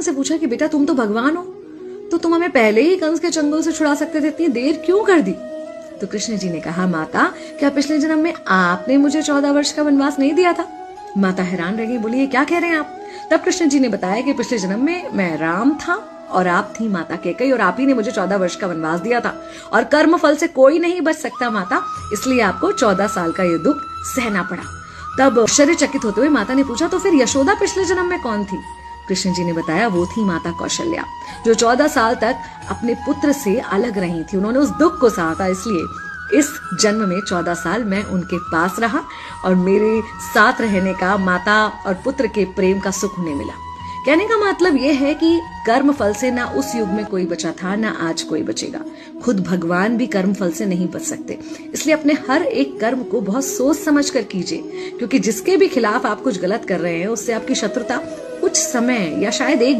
उनसे पूछा कि बेटा तुम तो भगवान हो, तो तुम हमें पहले ही कंस के चंगुल से छुड़ा सकते थे, इतनी देर क्यों कर दी? तो कृष्ण जी ने कहा, माता क्या पिछले जन्म में आपने मुझे 14 वर्ष का वनवास नहीं दिया था? माता हैरान रह गई, बोली ये क्या कह रहे हैं आप? तब कृष्ण जी ने बताया कि पिछले जन्म में मैं राम था और आप थी माता कैकेयी, और आप ही ने मुझे 14 वर्ष का वनवास दिया था, और कर्म फल से कोई नहीं बच सकता माता, इसलिए आपको 14 साल का ये दुख सहना पड़ा। तब आश्चर्यचकित होते हुए माता ने पूछा, तो फिर यशोदा पिछले जन्म में कौन थी? कृष्ण जी ने बताया, वो थी माता कौशल्या, जो 14 साल तक अपने पुत्र से अलग रही थी। उन्होंने उस दुख को सहा था, इसलिए इस जन्म में 14 साल मैं उनके पास रहा और मेरे साथ रहने का, माता और पुत्र के प्रेम का सुख उन्हें मिला। कहने का मतलब यह है कि कर्म फल से ना उस युग में कोई बचा था, ना आज कोई बचेगा। खुद भगवान भी कर्म फल से नहीं बच सकते, इसलिए अपने हर एक कर्म को बहुत सोच समझ कर कीजिए, क्योंकि जिसके भी खिलाफ आप कुछ गलत कर रहे हैं उससे आपकी शत्रुता कुछ समय या शायद एक